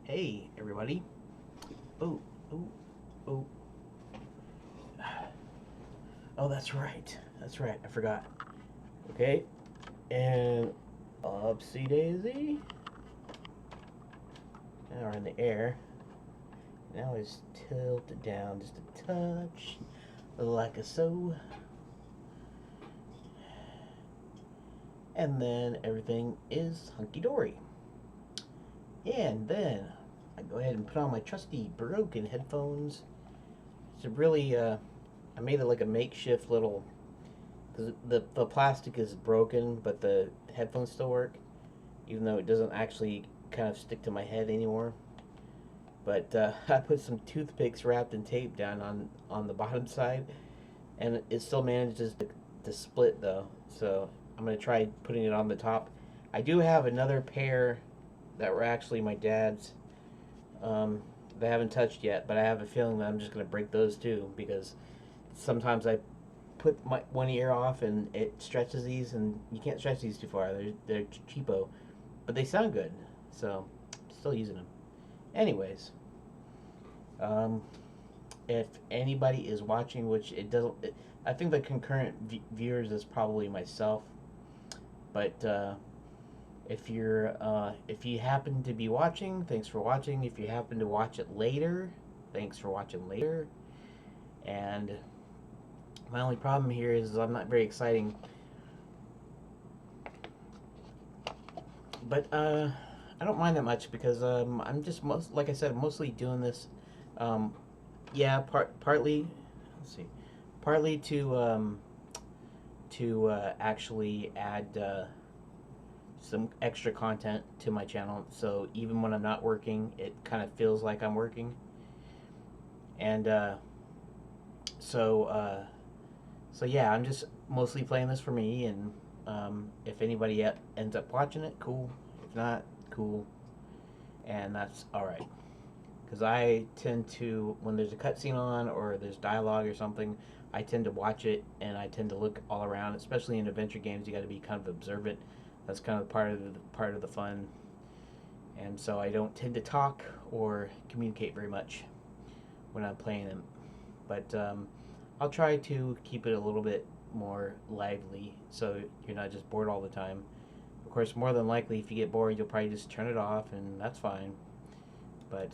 Hey, everybody. Oh, oh, oh. Oh, that's right. That's right. I forgot. Okay. And upsy daisy. Now we're in the air. Now it's tilted down just a touch. Like a so. And then everything is hunky dory. And then I go ahead and put on my trusty broken headphones. It's a really, I made it like a makeshift little, because the plastic is broken, but the headphones still work, even though it doesn't actually kind of stick to my head anymore. But I put some toothpicks wrapped in tape down on the bottom side, and it still manages to split though. So I'm gonna try putting it on the top. I do have another pair that were actually my dad's. They haven't touched yet, but I have a feeling that I'm just gonna break those too because sometimes I put my one ear off and it stretches these, and you can't stretch these too far. They're cheapo, but they sound good, so still using them. Anyways, um, if anybody is watching, which it doesn't, I think the concurrent viewers is probably myself, but if you happen to be watching, thanks for watching. If you happen to watch it later, thanks for watching later. And my only problem here is I'm not very exciting. But I don't mind that much because I'm just like I said, mostly doing this. Um, yeah, partly. Let's see, partly to actually add some extra content to my channel. So even when I'm not working, it kind of feels like I'm working. And so so yeah, I'm just mostly playing this for me, and if anybody ends up watching it, cool. If not, cool, and that's all right. Because I tend to, when there's a cutscene on or there's dialogue or something, I tend to watch it and I tend to look all around. Especially in adventure games, you got to be kind of observant. That's kind of part of the fun. And so I don't tend to talk or communicate very much when I'm playing them. But I'll try to keep it a little bit more lively so you're not just bored all the time. Of course, more than likely, if you get bored, you'll probably just turn it off, and that's fine. But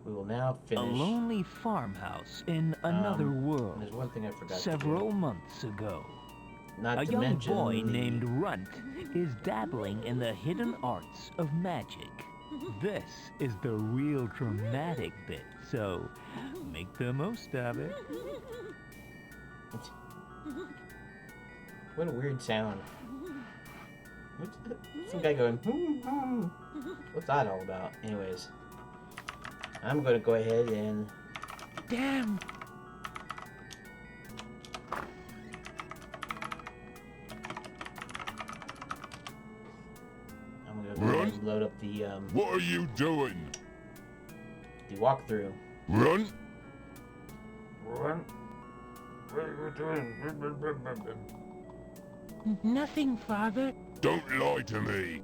we will now finish. A lonely farmhouse in another world. There's one thing I forgot Several months ago. Not a to young mention boy named Runt is dabbling in the hidden arts of magic. This is the real dramatic bit, so make the most of it. What a weird sound. Some guy going, what's that all about? Anyways, I'm going to go ahead and... Damn! I'm going to go ahead and load up the... What are you doing? The walkthrough. Run? Run? What are you doing? Nothing, Father. Don't lie to me.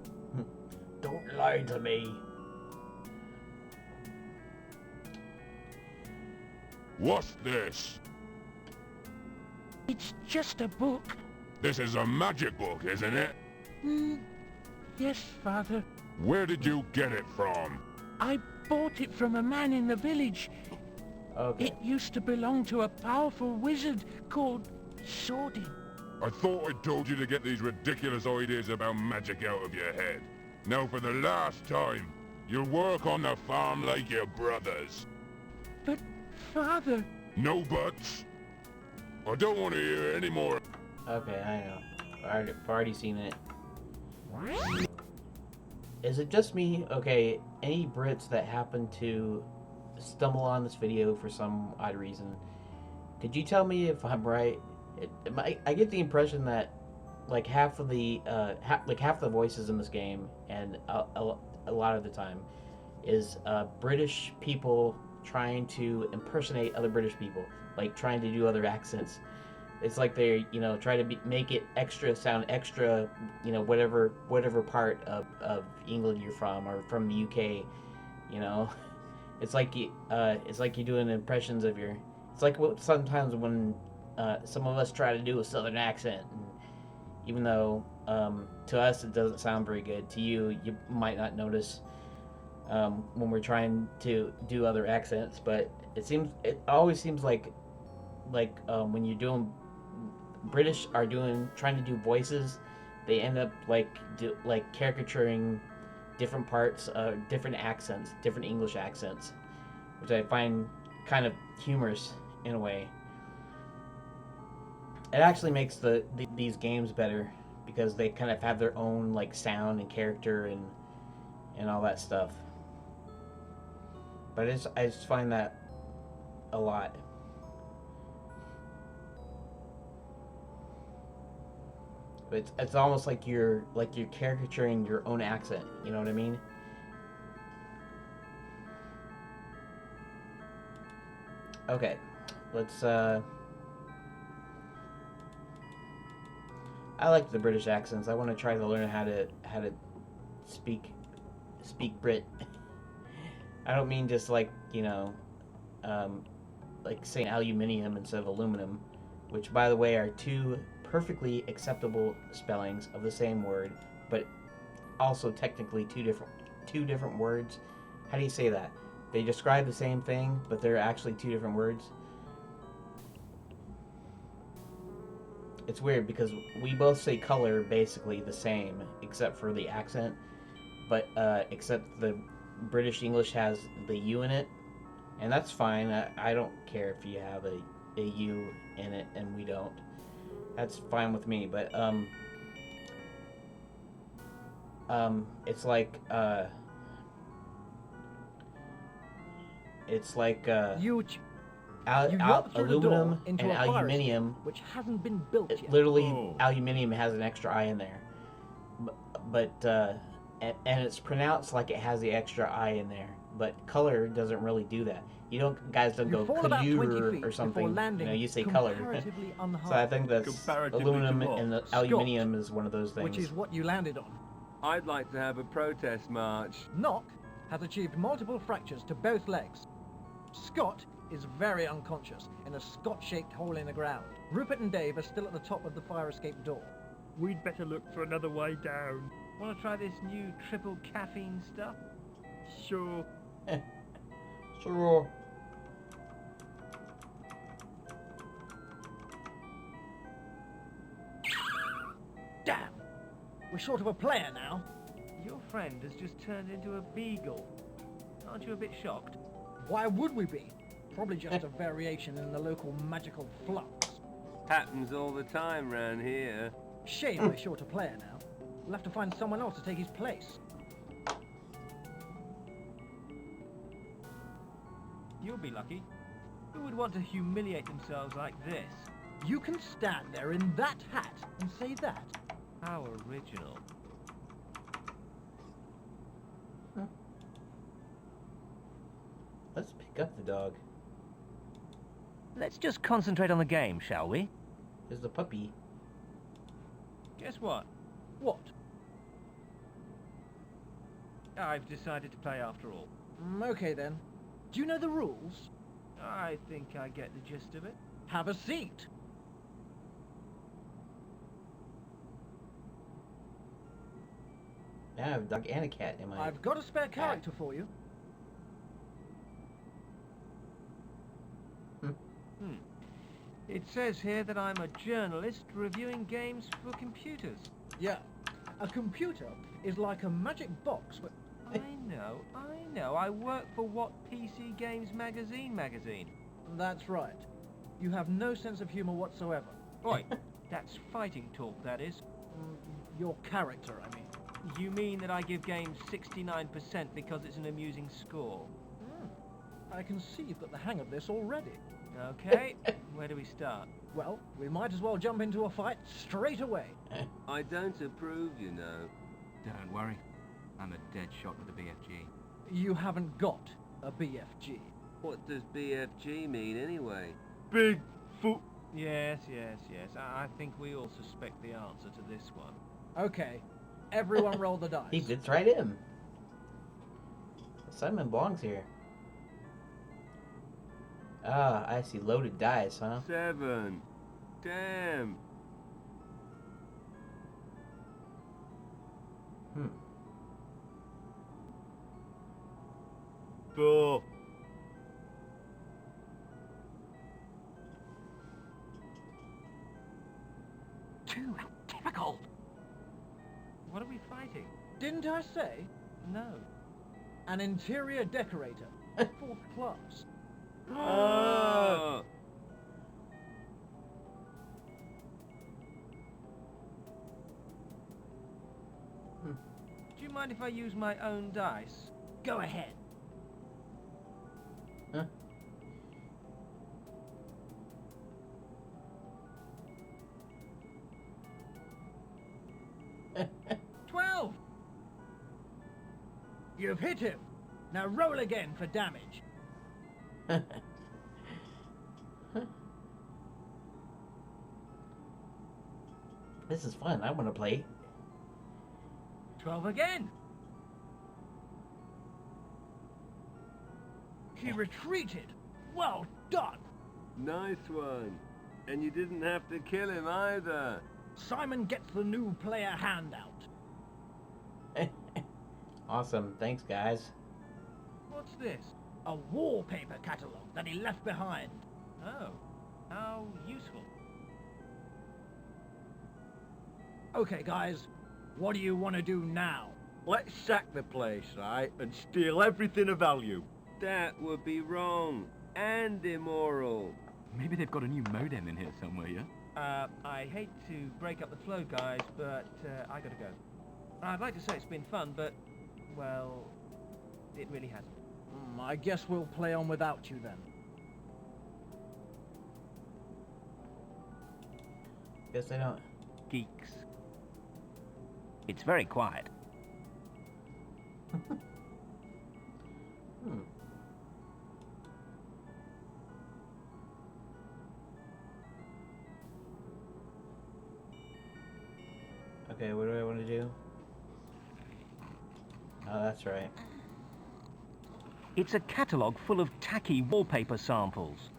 Don't lie to me. What's this? It's just a book. This is a magic book, isn't it? Yes, Father. Where did you get it from? I bought it from a man in the village. Okay. It used to belong to a powerful wizard called Sordin. I thought I told you to get these ridiculous ideas about magic out of your head. Now for the last time, you'll work on the farm like your brothers. But, Father... No buts. I don't want to hear any more. Okay, I know. I've already seen it. Is it just me? Okay, any Brits that happen to stumble on this video for some odd reason, could you tell me if I'm right? I get the impression that like half of the half the voices in this game, and a lot of the time, is British people trying to impersonate other British people, like trying to do other accents. It's like they, try to make it extra sound extra, whatever part of England you're from or from the UK, you know. It's like you're doing impressions of your. It's like what sometimes when some of us try to do a southern accent, and even though to us it doesn't sound very good, to you might not notice when we're trying to do other accents. But it always seems like when you're doing British are doing trying to do voices, they end up like caricaturing different parts, different accents, different English accents, which I find kind of humorous in a way. It actually makes these games better because they kind of have their own like sound and character and all that stuff. But I just find that a lot. It's almost like you're caricaturing your own accent. You know what I mean? Okay, let's. I like the British accents. I want to try to learn how to speak speak Brit. I don't mean just um, like saying aluminium instead of aluminum, which by the way are two perfectly acceptable spellings of the same word, but also technically two different words. How do you say that? They describe the same thing, but they're actually two different words. It's weird because we both say color basically the same, except for the accent. But except the British English has the U in it, and that's fine. I don't care if you have a U in it and we don't. That's fine with me. But it's like You walk through the door aluminum into and a fire escape, aluminium. which hasn't been built yet. Literally, Oh. aluminium has an extra I in there, but and it's pronounced like it has the extra I in there. But color doesn't really do that. You don't guys don't You go fall about 20 color feet or something. before landing You say color. comparatively So I unharmed, think that's Comparatively aluminum to what? and Scott, aluminium is one of those things. which is what you landed on. I'd like to have a protest march. Knock has achieved multiple fractures to both legs. Scott is very unconscious in a Scott-shaped hole in the ground. Rupert and Dave are still at the top of the fire escape door. We'd better look for another way down. Want to try this new triple caffeine stuff? Sure. Sure. Damn! We're short of a player now. Your friend has just turned into a beagle. Aren't you a bit shocked? Why would we be? Probably just a variation in the local magical flux. Happens all the time round here. Shame we're short a player now. We'll have to find someone else to take his place. You'll be lucky. Who would want to humiliate themselves like this? You can stand there in that hat and say that. How original. Let's pick up the dog. Let's just concentrate on the game, shall we? There's the puppy. Guess what? What? I've decided to play after all. Okay then. Do you know the rules? I think I get the gist of it. Have a seat. Now I have a dog and a cat in my. I've got a spare character for you. It says here that I'm a journalist reviewing games for computers. Yeah. A computer is like a magic box, but I know. I work for What PC Games magazine. that's right. You have no sense of humor whatsoever. Oi, that's fighting talk, that is. Your character, I mean. You mean that I give games 69% because it's an amusing score? I can see you've got the hang of this already. Okay, where do we start? Well, we might as well jump into a fight straight away. I don't approve, you know. Don't worry. I'm a dead shot with the BFG. You haven't got a BFG. What does BFG mean anyway? Big foot Yes, yes, yes. I think we all suspect the answer to this one. Okay, everyone roll the He dice. fits right in. Simon belongs here. Ah, I see. Loaded dice, huh? 7. Damn. Hmm. 4. Two, how typical. What are we fighting? Didn't I say? No. An interior decorator. 4th class. Oh! Do you mind if I use my own dice? Go ahead. Huh? 12. You've hit him. Now roll again for damage. This is fun. I want to play. 12 again. He retreated. Well done. Nice one. And you didn't have to kill him either. Simon gets the new player handout. Awesome. Thanks, guys. What's this? A wallpaper catalogue that he left behind. Oh, how useful. Okay, guys, what do you want to do now? Let's sack the place, right, and steal everything of value. That would be wrong and immoral. Maybe they've got a new modem in here somewhere, yeah? I hate to break up the flow, guys, but I gotta go. I'd like to say it's been fun, but, well, it really hasn't. I guess we'll play on without you then. Guess I don't. Geeks. It's very quiet. Hmm. Okay, what do I want to do? Oh, that's right. It's a catalogue full of tacky wallpaper samples.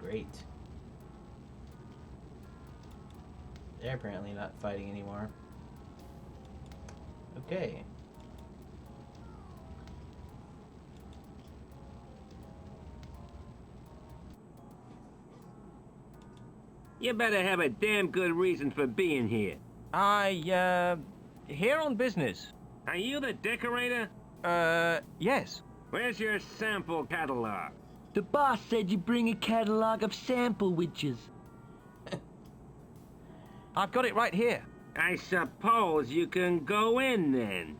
Great. They're apparently not fighting anymore. Okay. You better have a damn good reason for being here. Here on business. Are you the decorator? Yes. Where's your sample catalog? The boss said you bring a catalog of sample witches. I've got it right here. I suppose you can go in then.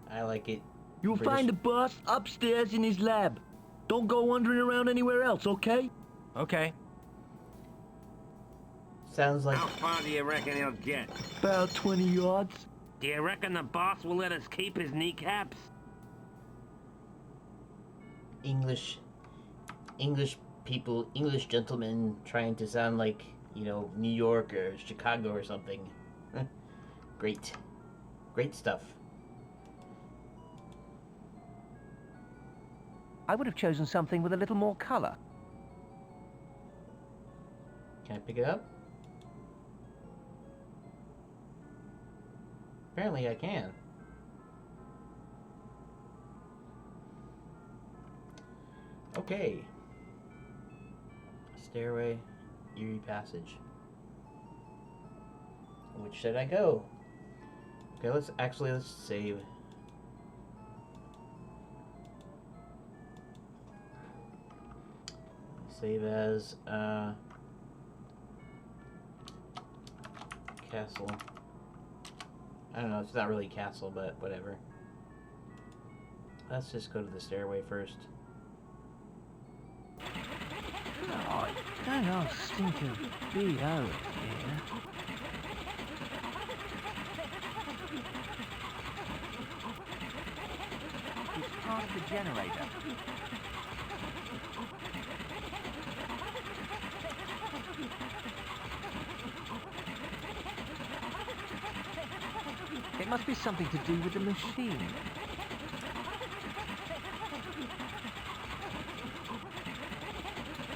I like it. You'll British. find the boss upstairs in his lab. Don't go wandering around anywhere else, okay? Okay. Sounds like How far do you reckon he'll get? About 20 yards. Do you reckon the boss will let us keep his kneecaps? English people, English gentlemen trying to sound like, you know, New York or Chicago or something. Great. Great stuff. I would have chosen something with a little more colour. Can I pick it up? Apparently I can. Okay. Stairway, eerie passage. Which should I go? Okay, let's save. Save as castle. I don't know, it's not really castle, but whatever. Let's just go to the stairway first. God, don't all stink of B.O. here. part of the generator. It must be something to do with the machine.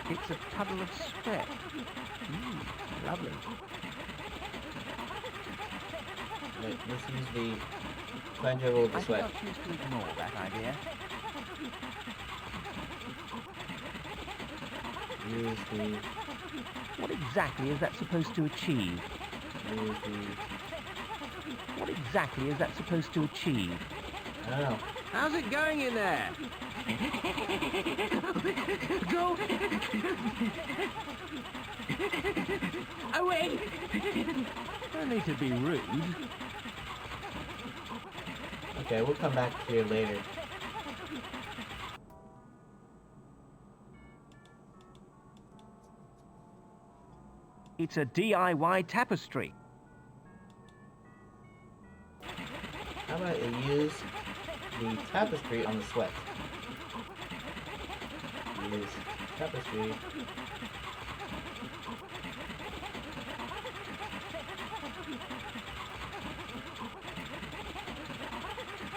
It's a puddle of sweat. Lovely. Right, let's use the cleanse over with the I think sweat. I'll choose to ignore that idea. Use the... What exactly is that supposed to achieve? Use the... What exactly is that supposed to achieve? I don't know. How's it going in there? Go away! No need to be rude. Okay, we'll come back to you later. It's a DIY tapestry. How about you use the tapestry on the sweat? Use tapestry.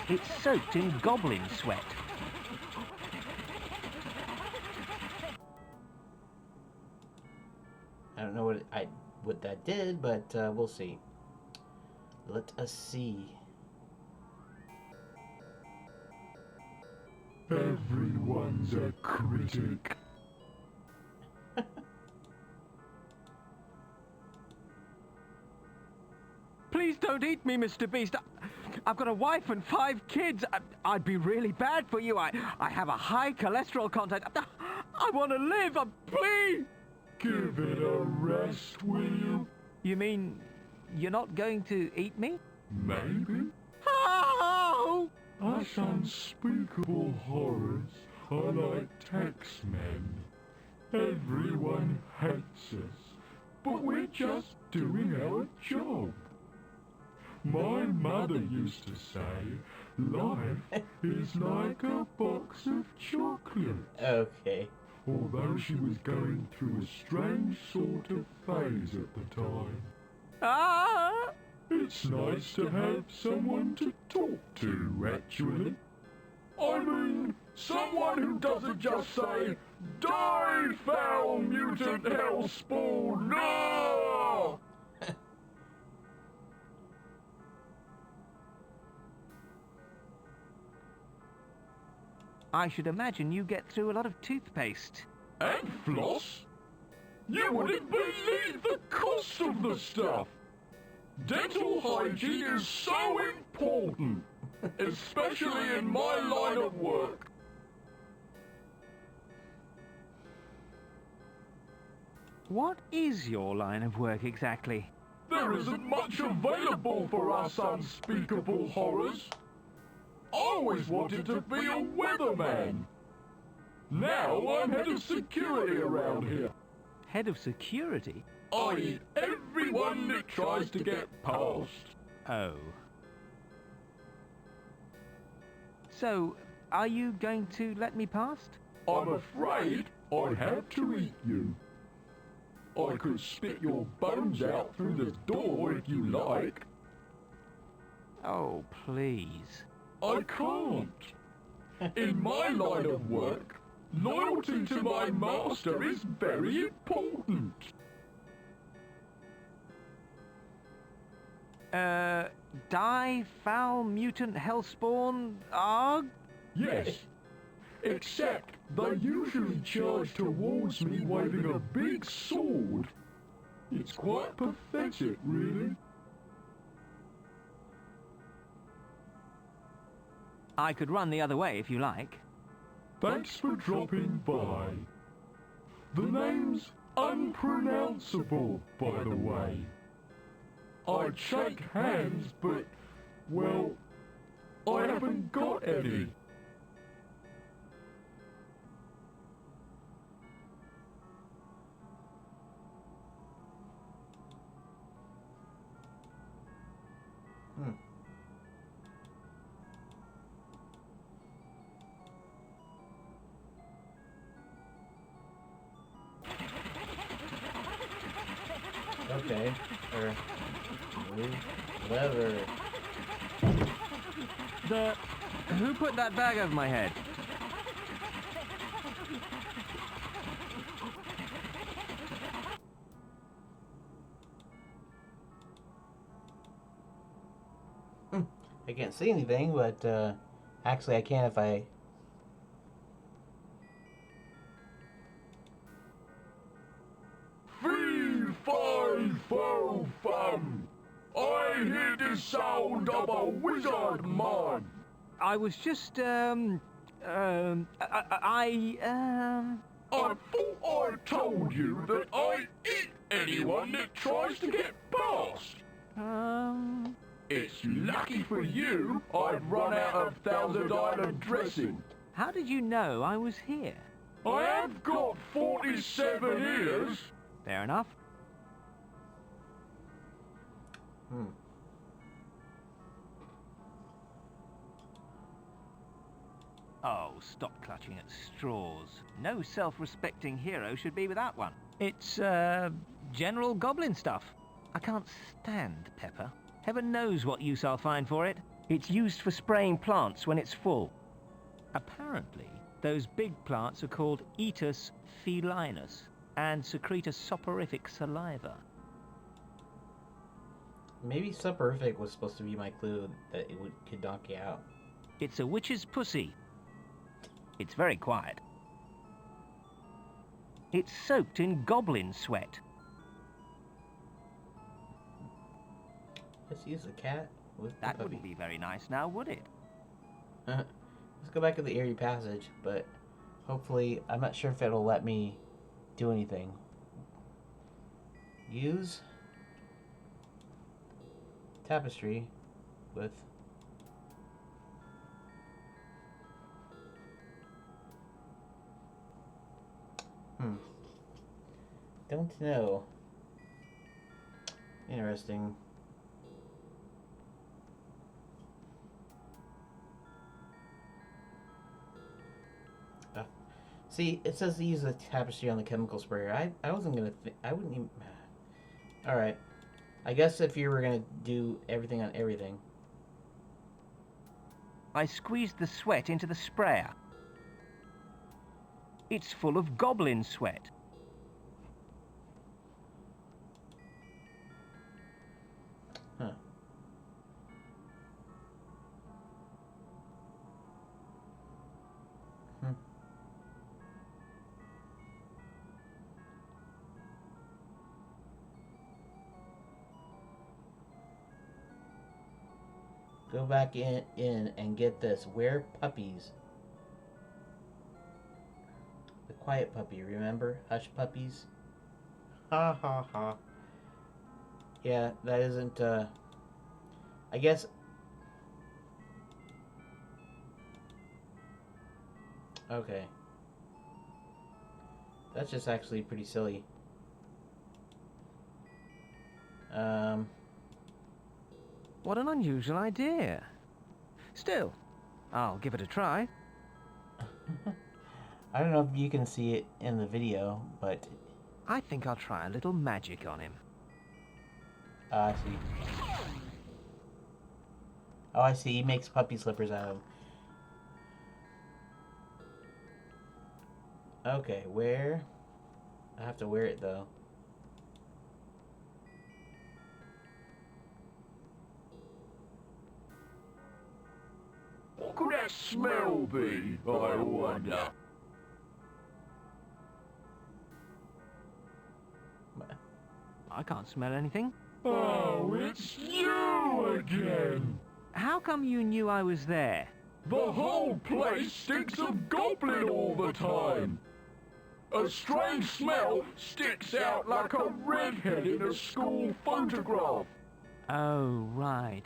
It's soaked in goblin sweat. I don't know what that did, but we'll see. Let us see. Everyone's a critic. Please don't eat me, Mr. Beast. I've got a wife and 5 kids. I'd be really bad for you. I have a high cholesterol content. I want to live. Please. Give it a rest, will you? You mean you're not going to eat me? Maybe. How? Us unspeakable horrors are like taxmen. Everyone hates us, but we're just doing our job. My mother used to say, life is like a box of chocolates. Okay. Although she was going through a strange sort of phase at the time. Ah! It's nice to have someone to talk to, actually. I mean, someone who doesn't just say, die, foul mutant hellspawn, no! I should imagine you get through a lot of toothpaste. And floss? You wouldn't believe the cost of the stuff! Dental hygiene is so important, especially in my line of work. What is your line of work exactly? There isn't much available for us unspeakable horrors. I always wanted to be a weatherman. Now I'm head of security around here. Head of security? I eat everyone that tries to get past. Oh. So, are you going to let me past? I'm afraid I have to eat you. I could spit your bones out through the door if you like. Oh, please. I can't. In my line of work, loyalty to my master is very important. Die, foul, mutant, hellspawn, arg? Yes. Except they usually charge towards me waving a big sword. It's quite pathetic, really. I could run the other way if you like. Thanks for dropping by. The name's unpronounceable, by the way. I'd shake hands, but, well, I haven't got any. Okay. Or move lever. Who put that bag over my head? I can't see anything, but actually I can if I... Fee, fi, fo, fum. I hear the sound of a wizard man. I was just, I thought I told you that I eat anyone that tries to get past. It's lucky for you I've run out of Thousand Island dressing. How did you know I was here? I have got 47 ears. Fair enough. Oh, stop clutching at straws. No self-respecting hero should be without one. It's, general goblin stuff. I can't stand pepper. Heaven knows what use I'll find for it. It's used for spraying plants when it's full. Apparently, those big plants are called Etus felinus and secrete a soporific saliva. Maybe soporific was supposed to be my clue that it could knock you out. It's a witch's pussy. It's very quiet. It's soaked in goblin sweat. Let's use the cat with the That puppy. wouldn't be very nice now, would it? Let's go back to the eerie passage, but hopefully, I'm not sure if it'll let me do anything. Use tapestry with don't know. Interesting. See, it says to use the tapestry on the chemical sprayer. I wasn't gonna I wouldn't even... Alright. I guess if you were gonna do everything on everything. I squeezed the sweat into the sprayer. It's full of goblin sweat. Huh. Go back in and get this. Where puppies? The quiet puppy, remember? Hush puppies? Ha ha ha. Yeah, that isn't, I guess... Okay. That's just actually pretty silly. What an unusual idea. Still, I'll give it a try. I don't know if you can see it in the video, but... I think I'll try a little magic on him. I see. Oh, I see. He makes puppy slippers out of them. Okay, where? I have to wear it, though. What could that smell be, I wonder? I can't smell anything. Oh, it's you again! How come you knew I was there? The whole place stinks of goblin all the time! A strange smell sticks out like a redhead in a school photograph. Oh, right.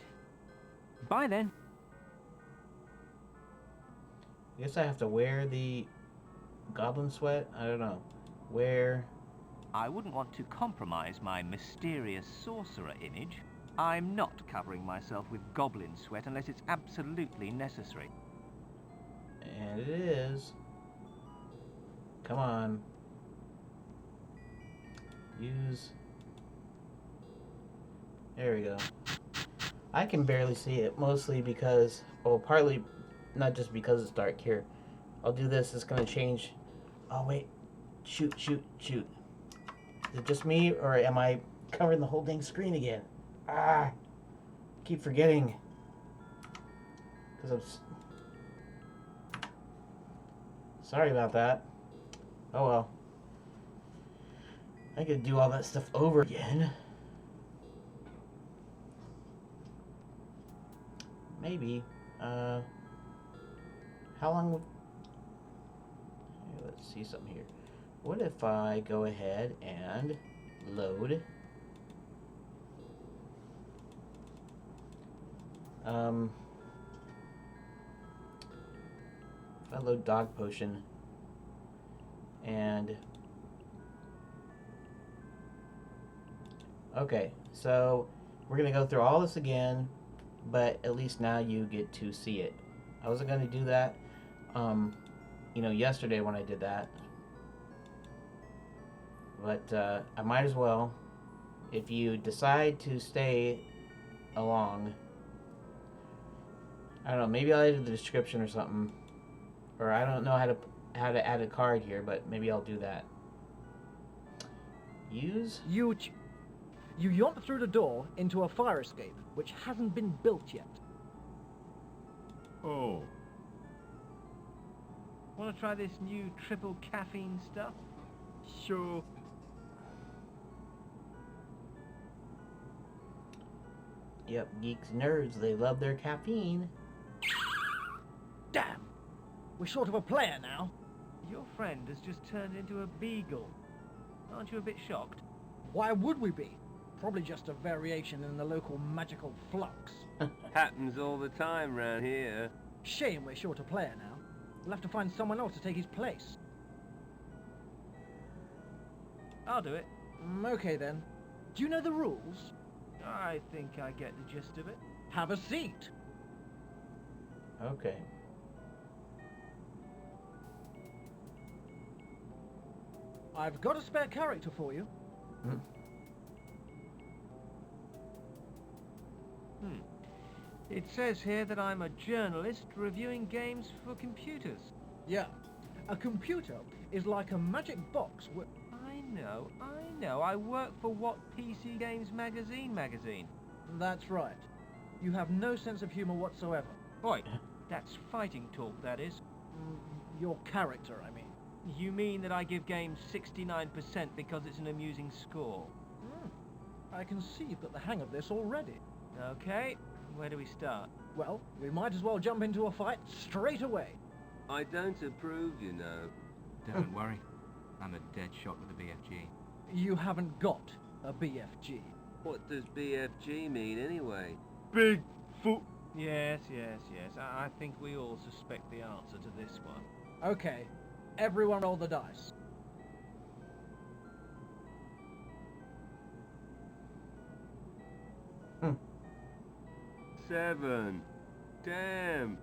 Bye then. I guess I have to wear the goblin sweat? I don't know. Where? I wouldn't want to compromise my mysterious sorcerer image. I'm not covering myself with goblin sweat unless it's absolutely necessary. And it is. Come on. Use There we go. I can barely see it, mostly because, well, partly, not just because it's dark here. I'll do this, it's gonna change. Oh, wait. Shoot. Is it just me, or am I covering the whole dang screen again? Keep forgetting. Because sorry about that. Oh well. I could do all that stuff over again. Maybe. How long would... Let's see something here. What if I go ahead and load... if I load dog potion and... Okay, so we're going to go through all this again, but at least now you get to see it. I wasn't going to do that, yesterday when I did that. But I might as well. If you decide to stay along, I don't know, maybe I'll add the description or something. Or I don't know how to add a card here, but maybe I'll do that. Use? You yomp through the door into a fire escape, which hasn't been built yet. Oh. Want to try this new triple caffeine stuff? Sure. Yep, geeks and nerds, they love their caffeine. Damn! We're short of a player now. Your friend has just turned into a beagle. Aren't you a bit shocked? Why would we be? Probably just a variation in the local magical flux. Happens all the time round here. Shame we're short a player now. We'll have to find someone else to take his place. I'll do it. Okay then. Do you know the rules? I think I get the gist of it. Have a seat. Okay. I've got a spare character for you. It says here that I'm a journalist reviewing games for computers. Yeah. A computer is like a magic box with... I know. I work for What PC Games magazine. That's right. You have no sense of humor whatsoever. Oi, that's fighting talk, that is. Your character, I mean. You mean that I give games 69% because it's an amusing score? I can see you've got the hang of this already. Okay, where do we start? Well, we might as well jump into a fight straight away. I don't approve, you know. Don't worry. I'm a dead shot with a BFG. You haven't got a BFG. What does BFG mean anyway? Big foot. Yes. I think we all suspect the answer to this one. Okay, everyone roll the dice. Seven. Damn.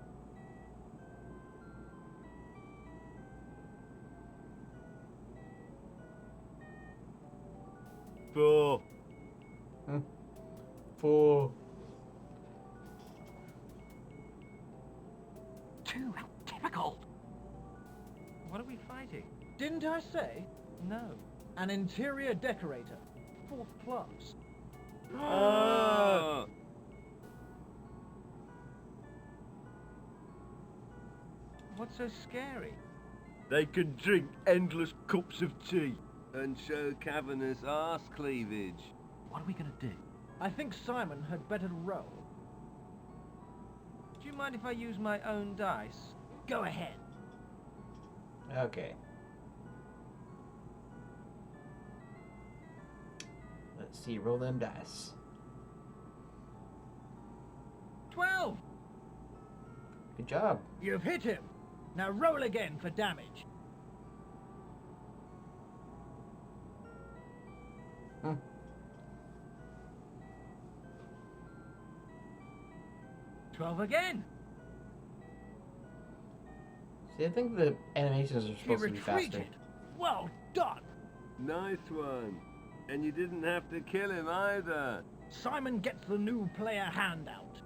4. 4. Two, how typical! What are we fighting? Didn't I say? No. An interior decorator. 4th class. Oh. What's so scary? They can drink endless cups of tea. And show cavernous arse cleavage. What are we gonna do? I think Simon had better roll. Do you mind if I use my own dice? Go ahead. Okay. Let's see, roll them dice. 12! Good job. You've hit him. Now roll again for damage. 12 again. See, I think the animations are He supposed to be faster. retreated. Well done. Nice one. And you didn't have to kill him either. Simon gets the new player handout.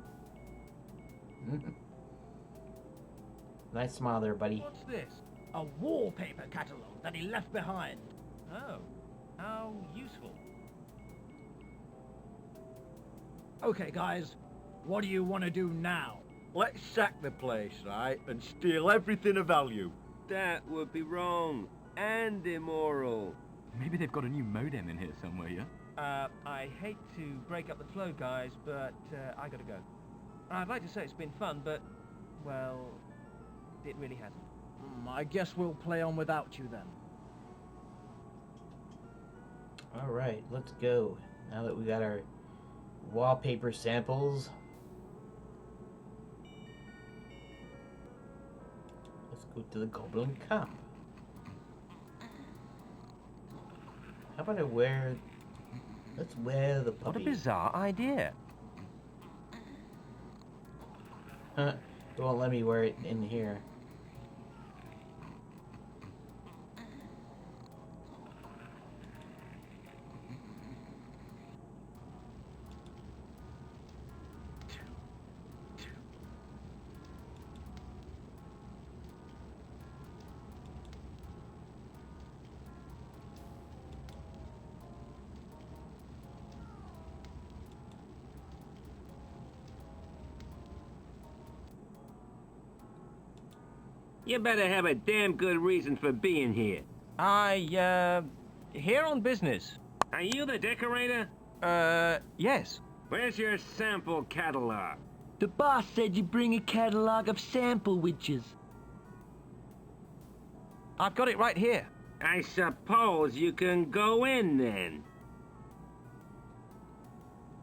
Nice smile there, buddy. What's this? A wallpaper catalogue that he left behind. Oh, how useful. Okay, guys, what do you want to do now? Let's sack the place, right, and steal everything of value. That would be wrong and immoral. Maybe they've got a new modem in here somewhere, yeah? I hate to break up the flow, guys, but I gotta go. I'd like to say it's been fun, but, well, it really hasn't. I guess we'll play on without you then. Alright, let's go. Now that we got our wallpaper samples, let's go to the Goblin Camp. How about let's wear the What a puppy. bizarre idea. Huh, it won't let me wear it in here. You better have a damn good reason for being here. Here on business. Are you the decorator? Yes. Where's your sample catalog? The boss said you bring a catalog of sample witches. I've got it right here. I suppose you can go in then.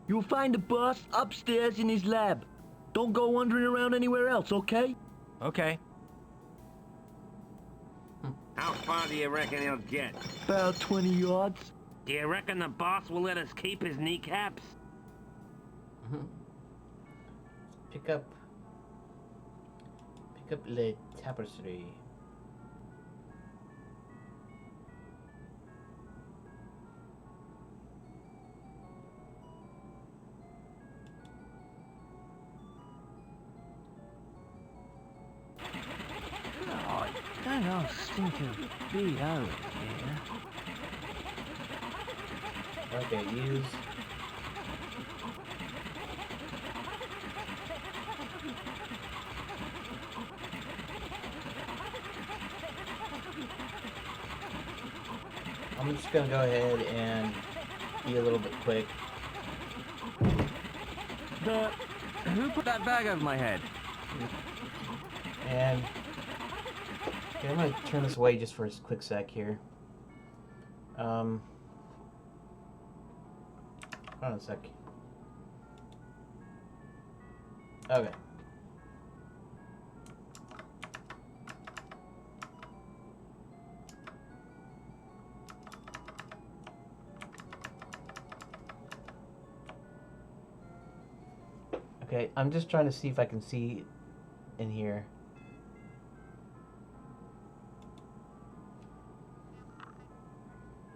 You'll find the boss upstairs in his lab. Don't go wandering around anywhere else, okay? Okay. How far do you reckon he'll get? About 20 yards. Do you reckon the boss will let us keep his kneecaps? Pick up le tapestry. Don't all stink of B.O. here. Okay, use. I'm just gonna go ahead and be a little bit quick. Who put that bag over my head? And okay, I'm gonna turn this away just for a quick sec here. Hold on a sec. Okay. Okay, I'm just trying to see if I can see in here.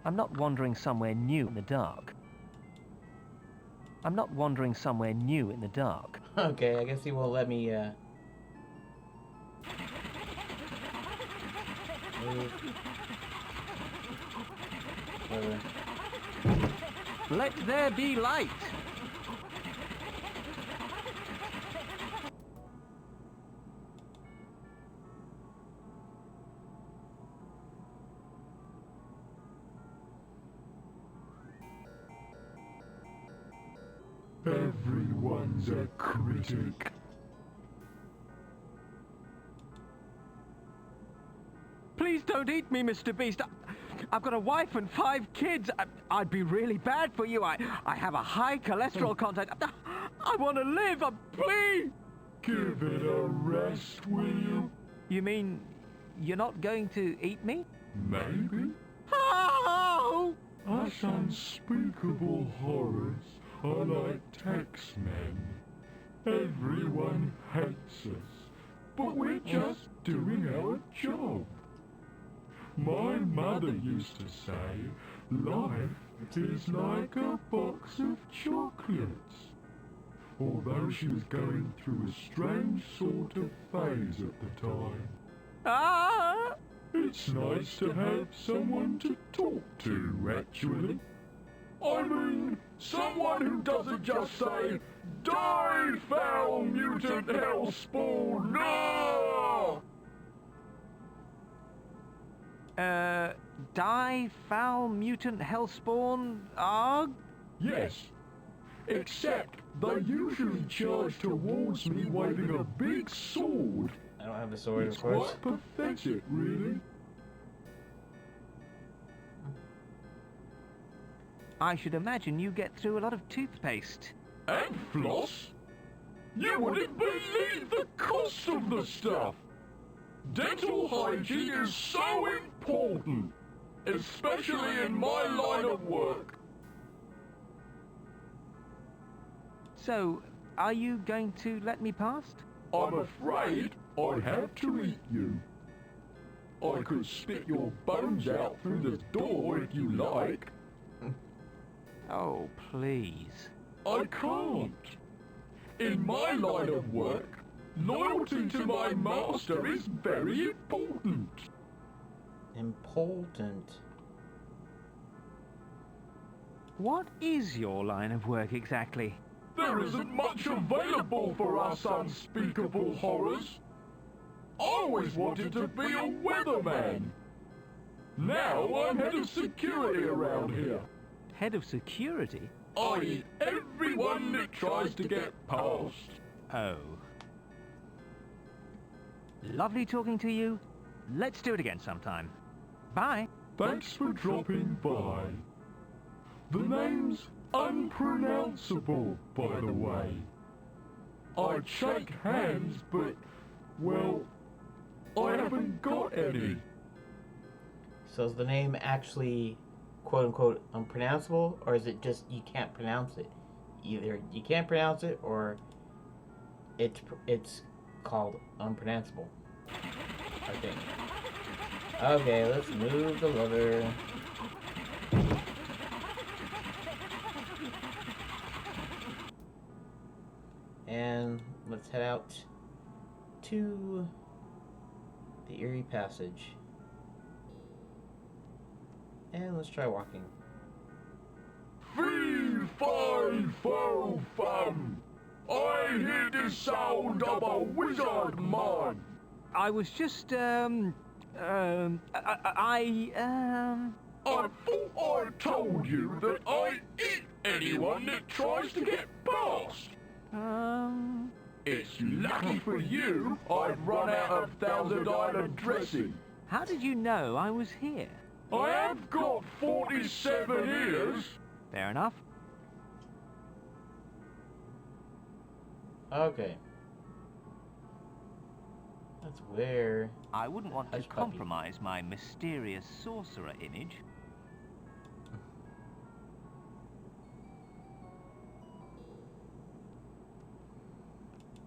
I'm not wandering somewhere new in the dark. I'm not wandering somewhere new in the dark. Okay, I guess he won't let me, move. Whatever. Let there be light! Everyone's a critic. Please don't eat me, Mr. Beast. I've got a wife and 5 kids. I'd be really bad for you. I have a high cholesterol content. I want to live. Please. Give it a rest, will you? You mean you're not going to eat me? Maybe. Oh! Us unspeakable horrors are like taxmen. Everyone hates us, but we're just doing our job. My mother used to say, life is like a box of chocolates. Although she was going through a strange sort of phase at the time. Ah! It's nice to have someone to talk to, actually. I mean, someone who doesn't just say, die, foul mutant hellspawn, no! Die, foul mutant hellspawn, arg? Yes, except they usually charge towards me waving a big sword. I don't have a sword, It's of course. quite pathetic, really. I should imagine you get through a lot of toothpaste. And floss? You wouldn't believe the cost of the stuff! Dental hygiene is so important, especially in my line of work. So, are you going to let me past? I'm afraid I'd have to eat you. I could spit your bones out through the door if you like. Oh, please. I can't. In my line of work, loyalty to my master is very important. Important. What is your line of work exactly? There isn't much available for us unspeakable horrors. I always wanted to be a weatherman. Now I'm head of security around here. Head of security? I eat everyone that tries to get past. Oh. Lovely talking to you. Let's do it again sometime. Bye. Thanks for dropping by. The name's unpronounceable, by the way. I'd shake hands, but, well, I haven't got any. So is the name actually quote-unquote unpronounceable, or is it just you can't pronounce it? Either you can't pronounce it, or it's called unpronounceable. I think. Okay, let's move the lever. And let's head out to the Eerie Passage. And let's try walking. Fee, fi, fo, fum. I hear the sound of a wizard man. I was just, I thought I told you that I eat anyone that tries to get past. It's lucky for you I've run out of Thousand Island dressing. How did you know I was here? I have got 47 ears. Fair enough. Okay. That's where... I wouldn't want to Hush puppy. compromise my mysterious sorcerer image.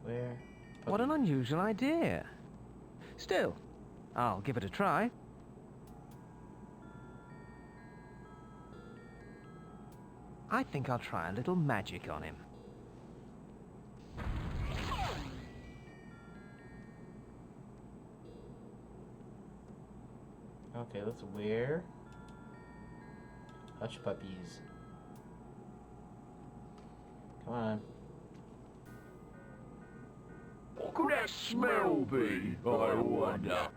Where? What an unusual idea. Still, I'll give it a try. I think I'll try a little magic on him. Okay, let's wear Hush Puppies. Come on. What could that smell be, I wonder?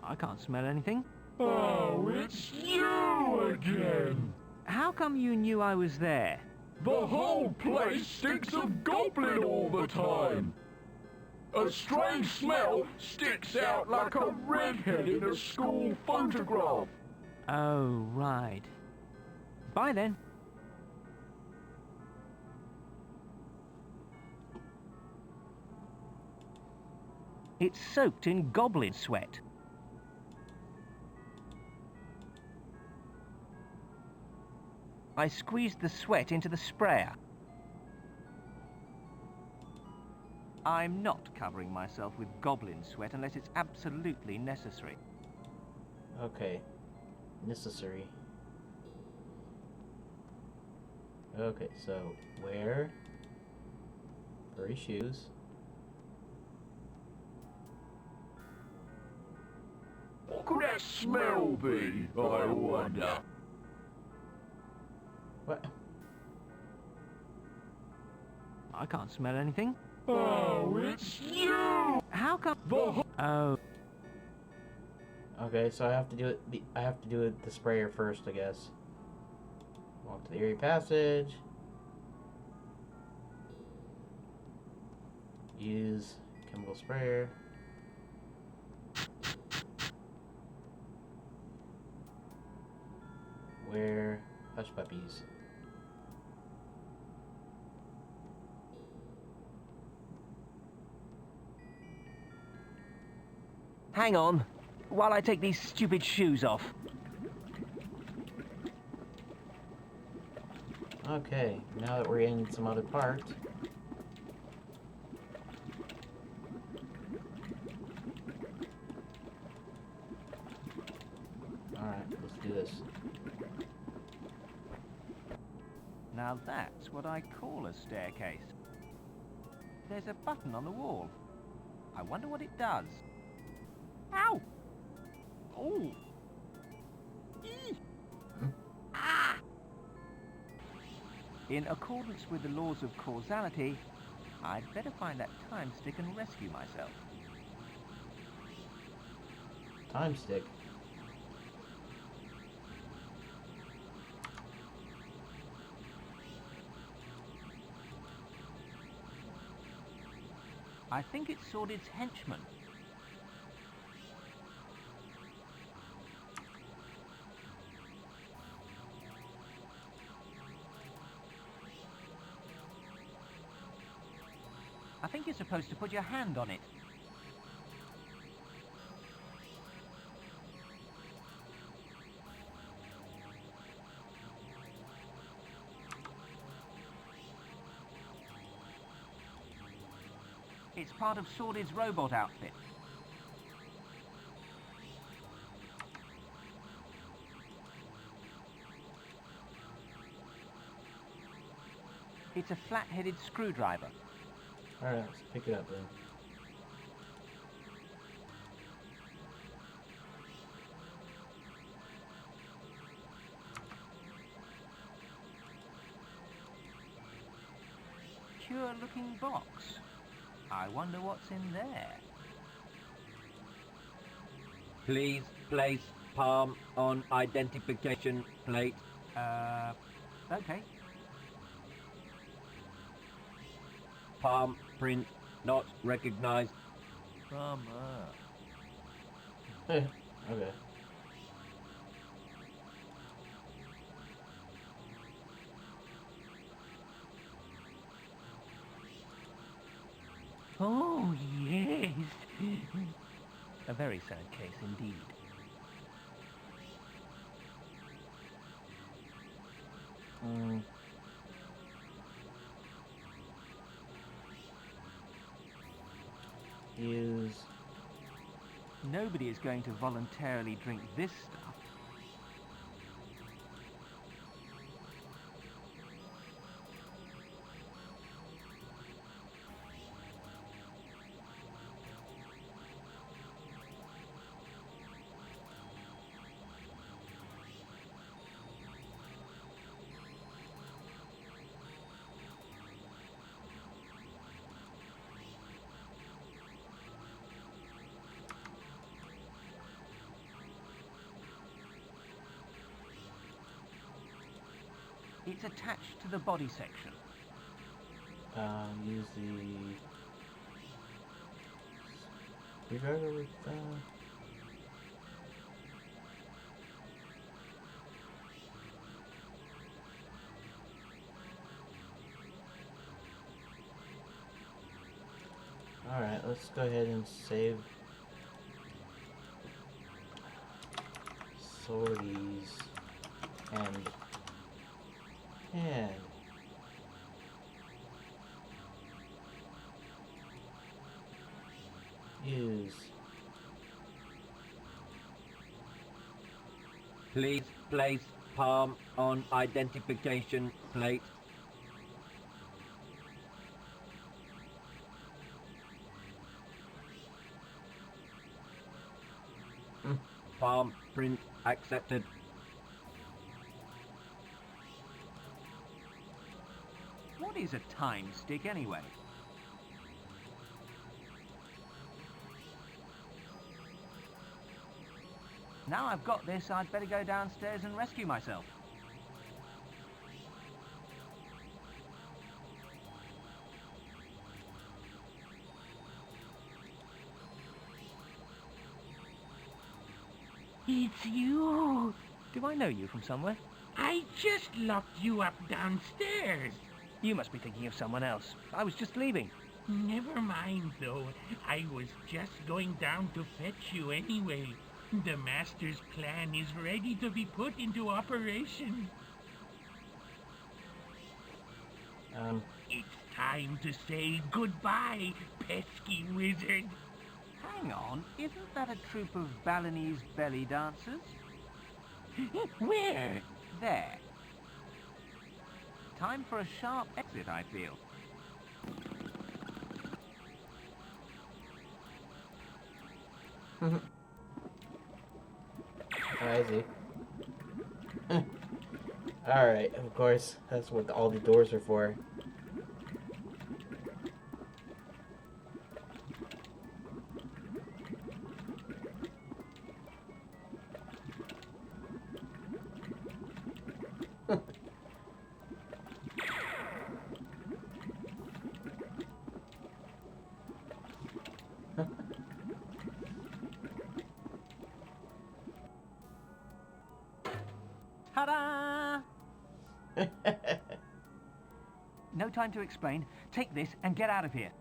I can't smell anything. Oh, it's you again! How come you knew I was there? The whole place stinks of goblin all the time! A strange smell sticks out like a redhead in a school photograph. Oh, right. Bye then. It's soaked in goblin sweat. I squeezed the sweat into the sprayer. I'm not covering myself with goblin sweat unless it's absolutely necessary. Okay. Necessary. Okay, so wear furry shoes. What could that smell be, I wonder? What? I can't smell anything. Oh, it's you! How come? The Oh, Okay, so I have to do it. I have to do it the sprayer first, I guess. Walk to the area passage. Use chemical sprayer. Wear hush puppies. hang on, while I take these stupid shoes off. Okay, now that we're in some other part. Alright, let's do this. Now that's what I call a staircase. There's a button on the wall. I wonder what it does. Ow! Oh! Eee! Ah! In accordance with the laws of causality, I'd better find that time stick and rescue myself. Time stick. I think it's Sordid's henchman. I think you're supposed to put your hand on it. It's part of Sordid's robot outfit. It's a flat-headed screwdriver. Alright, let's pick it up then. Cure-looking box. I wonder what's in there. Please place palm on identification plate. Okay. Palm print not recognized. Okay. Oh, yes. A very sad case indeed. Use. Nobody is going to voluntarily drink this stuff. It's attached to the body section. Use the screwdriver with Alright, let's go ahead and save Sordid's and use. Please place palm on identification plate. Palm print accepted. What is a time stick anyway? Now I've got this, I'd better go downstairs and rescue myself. It's you. Do I know you from somewhere? I just locked you up downstairs. You must be thinking of someone else. I was just leaving. Never mind, though. I was just going down to fetch you anyway. The Master's plan is ready to be put into operation. It's time to say goodbye, pesky wizard. Hang on, isn't that a troop of Balinese belly dancers? Where? There. Time for a sharp exit, I feel. I see. Alright, of course. That's what all the doors are for. Ta-da! No time to explain. Take this and get out of here.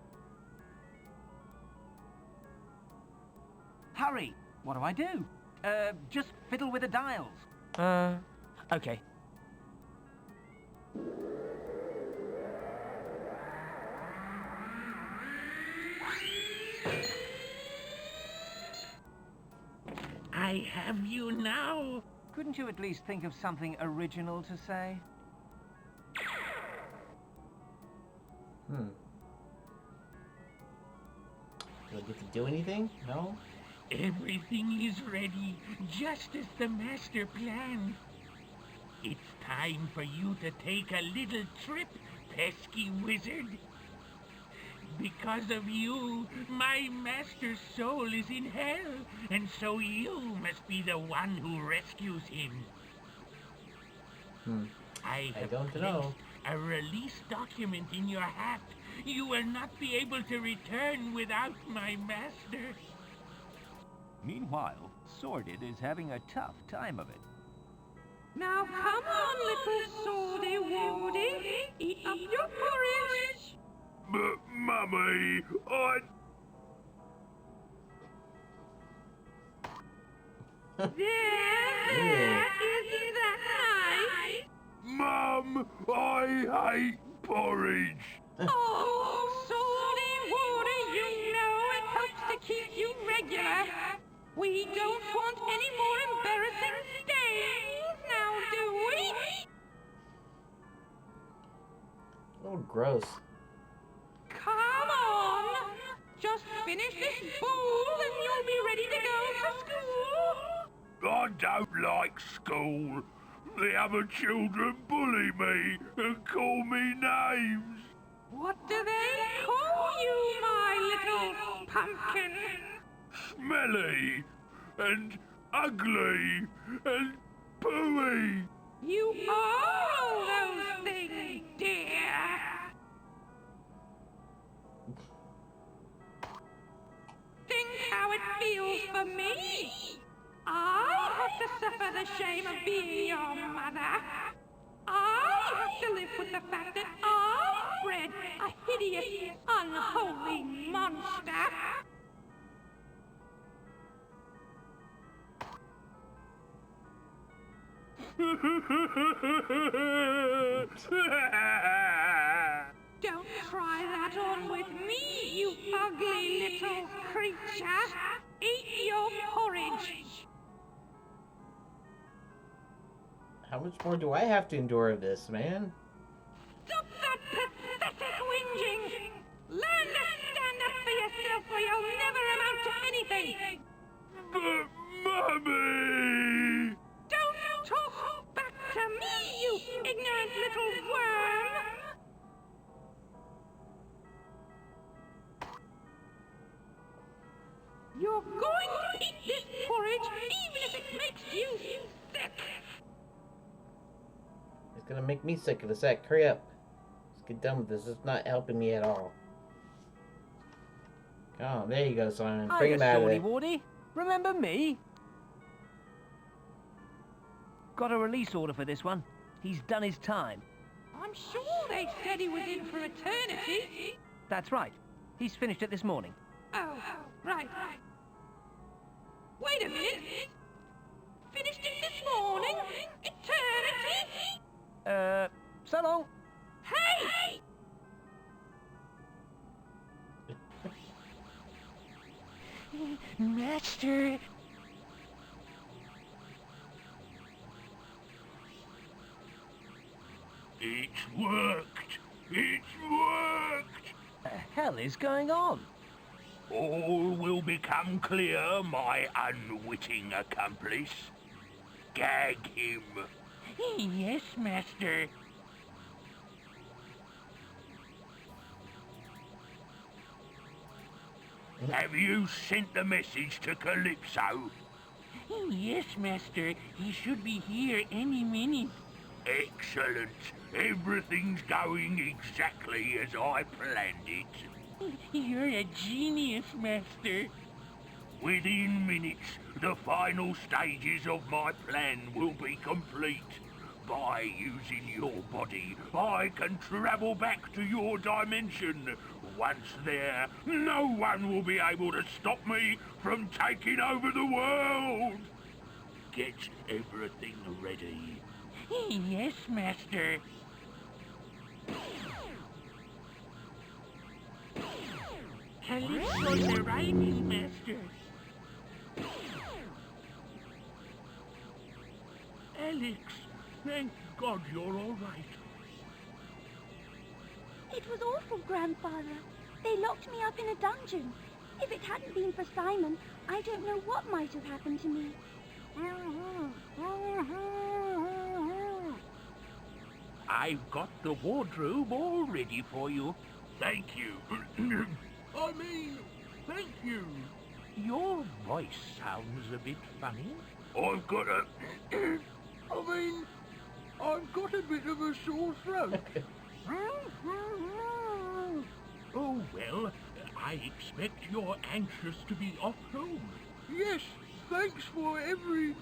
Hurry! What do I do? Just fiddle with the dials. Okay. I have you now. Couldn't you at least think of something original to say? Do I get to do anything? No? Everything is ready, just as the Master planned. It's time for you to take a little trip, pesky wizard. Because of you, my Master's soul is in hell, and so you must be the one who rescues him. I have don't placed know. a release document in your hat. You will not be able to return without my Master. Meanwhile, Sordid is having a tough time of it. Now come on, little Swordy Wardy. Eat up your porridge. Mummy, I... There. Isn't that nice? Mum, I hate porridge. Oh, Swordy Wardy, you know it helps to keep you regular. We don't want any more embarrassing stains, now do we? Oh, gross. Come on. Just finish this bowl and you'll be ready to go to school. I don't like school. The other children bully me and call me names. What do they call you, my little pumpkin? Smelly and ugly and pooey. You are all those things, dear. Think how it feels for me. I have to suffer the shame of being your mother. I have to live with the fact that I bred a hideous, unholy monster. Don't try that. right on with me, you ugly little creature. Eat your porridge. How much more do I have to endure of this, man? Stop that pathetic whinging. Learn to stand up for yourself or you'll never amount to anything. But, Mummy! Don't talk back to me, you ignorant little worm. You're going to eat this porridge even if it makes you sick. It's gonna make me sick of the sack. Hurry up. Let's get done with this. It's not helping me at all. Come on, there you go, Simon. Bring him out of there. Wardy. Remember me? Got a release order for this one. He's done his time. I'm sure they said he was in for eternity. That's right. He's finished it this morning. Oh, right. Wait a minute. Finished it this morning? Eternity? So long. Hey! Master, It's worked! It's worked! The hell is going on? All will become clear, my unwitting accomplice. Gag him. yes, Master. Have you sent the message to Calypso? Yes, Master. He should be here any minute. Excellent. Everything's going exactly as I planned it. You're a genius, Master. Within minutes, the final stages of my plan will be complete. By using your body, I can travel back to your dimension. Once there, no one will be able to stop me from taking over the world. Get everything ready. Yes, Master. Calypso's arriving, Master. Alex, thank God you're all right. It was awful, Grandfather. They locked me up in a dungeon. If it hadn't been for Simon, I don't know what might have happened to me. I've got the wardrobe all ready for you. Thank you. I mean, thank you. Your voice sounds a bit funny. I've got a... I mean, I've got a bit of a sore throat. Oh, well, I expect you're anxious to be off home. Yes, thanks for every,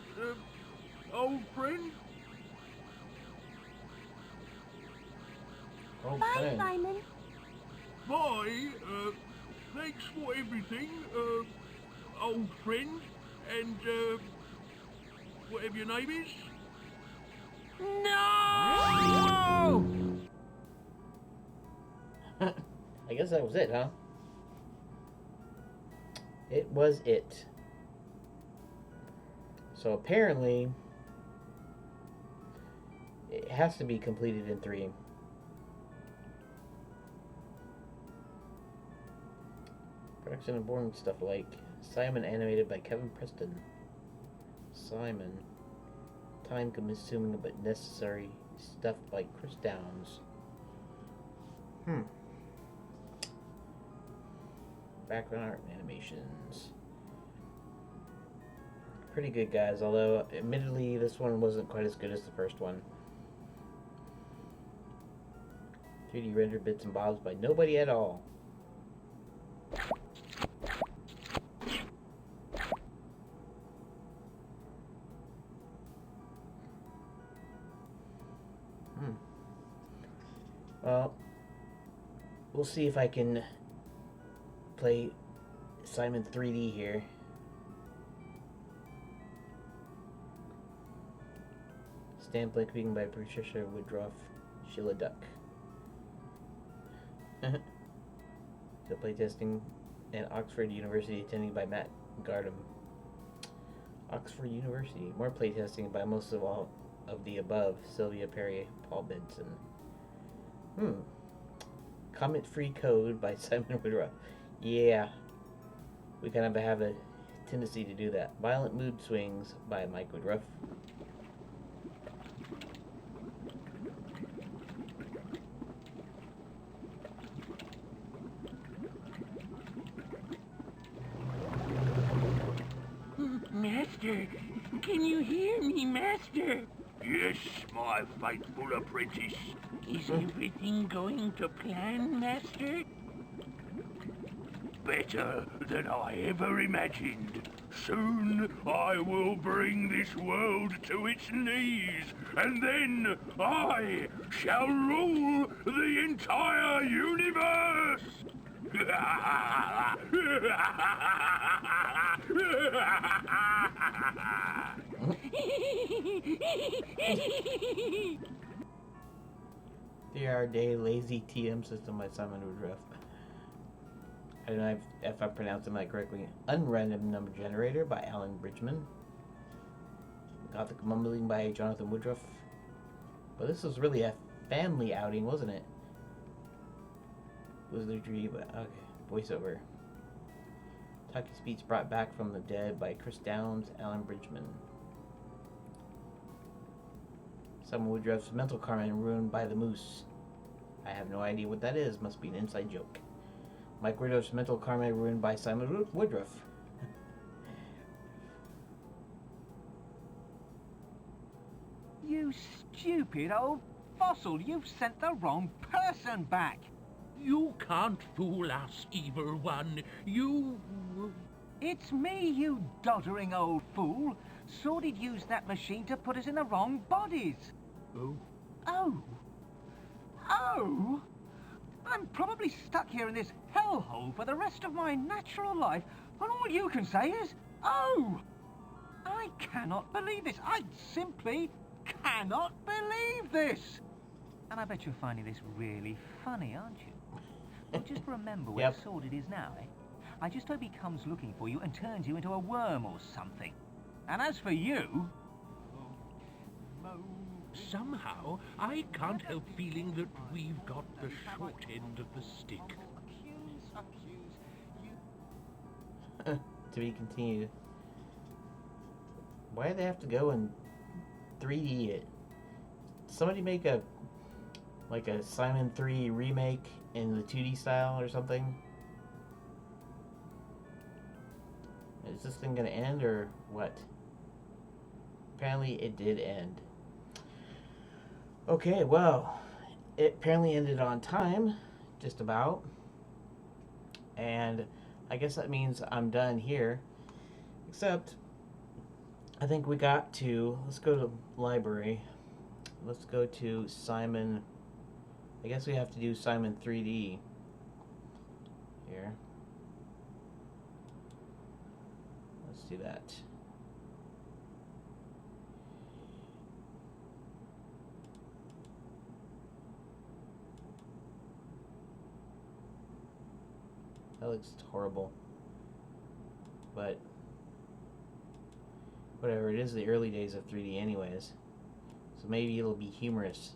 old friend. Bye, Simon. Bye, thanks for everything, old friend, and, whatever your name is. No! I guess that was it, huh? It was it. So apparently, it has to be completed in 3. Production and boring stuff like Simon animated by Kevin Preston. Simon. Time consuming but necessary stuff by Chris Downs. Background art and animations. Pretty good, guys, although admittedly this one wasn't quite as good as the first one. 3D rendered bits and bobs by nobody at all. Well, we'll see if I can play Simon 3D here. Stamp Blinking by Patricia Woodruff, Sheila Duck. to playtesting at Oxford University, attending by Matt Gardam. Oxford University, more playtesting by most of all of the above: Sylvia Perry, Paul Benson. Comet-free code by Simon Woodruff. Yeah, we kind of have a tendency to do that. Violent mood swings by Mike Woodruff. Master, can you hear me, Master? Yes, my faithful apprentice. Is everything going to plan, Master? Better than I ever imagined. Soon I will bring this world to its knees, and then I shall rule the entire universe! The Our Day Lazy TM System by Simon Woodruff. I don't know if I pronounced it correctly. Unrandom Number Generator by Alan Bridgman. Gothic Mumbling by Jonathan Woodruff. But this was really a family outing, wasn't it? Wizardry, but okay. Voiceover. Talkie Speech Brought Back from the Dead by Chris Downs, Alan Bridgman. Simon Woodruff's Mental Carmen Ruined by the Moose. I have no idea what that is. Must be an inside joke. Mike Woodruff's Mental Carmen Ruined by Simon Woodruff. You stupid old fossil! You've sent the wrong person back! You can't fool us, evil one. You... It's me, you doddering old fool! Sordid used that machine to put us in the wrong bodies! Oh? Oh? Oh? I'm probably stuck here in this hellhole for the rest of my natural life, and all you can say is, oh! I cannot believe this. I simply cannot believe this! And I bet you're finding this really funny, aren't you? Well, just remember where Sordid is now, eh? I just hope he comes looking for you and turns you into a worm or something. And as for you... Somehow, I can't help feeling that we've got the short end of the stick. To be continued. Why do they have to go and 3D it? Somebody make a Simon 3 remake in the 2D style or something? Is this thing gonna end or what? Apparently it did end. Okay, well, it apparently ended on time, just about. And I guess that means I'm done here. Except, I think we got to, let's go to library. Let's go to Simon. I guess we have to do Simon 3D here. Let's do that. That looks horrible. But whatever, it is the early days of 3D anyways. So maybe it'll be humorous.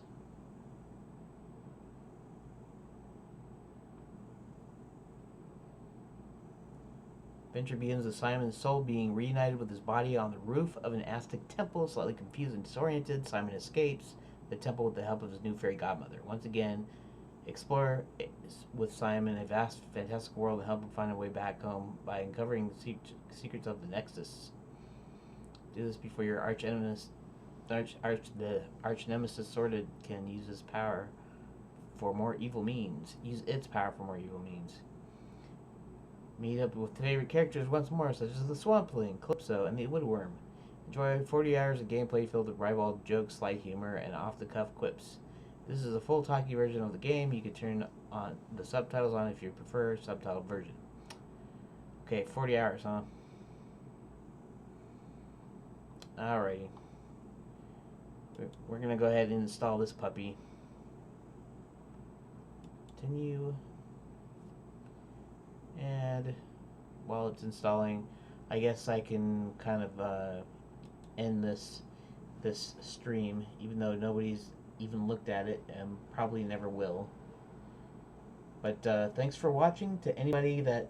Adventure begins with Simon's soul being reunited with his body on the roof of an Aztec temple. Slightly confused and disoriented, Simon escapes the temple with the help of his new fairy godmother. Once again, explore with Simon a vast, fantastic world and help him find a way back home by uncovering the secrets of the Nexus. Do this before your arch nemesis Sordid can use his power for more evil means. Use its power for more evil means. Meet up with favorite characters once more, such as the Swampling, Calypso, and the Woodworm. Enjoy 40 hours of gameplay filled with ribald jokes, slight humor, and off-the-cuff quips. This is a full talkie version of the game. You can turn on the subtitles on if you prefer a subtitled version. Okay, 40 hours, huh? Alrighty. We're gonna go ahead and install this puppy. Continue. And while it's installing, I guess I can kind of end this stream, even though nobody's even looked at it and probably never will. But thanks for watching to anybody that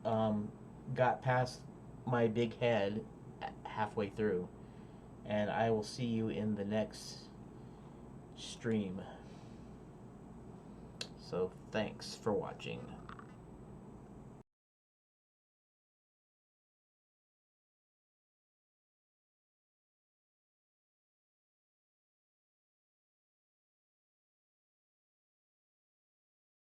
got past my big head halfway through. And I will see you in the next stream. So thanks for watching.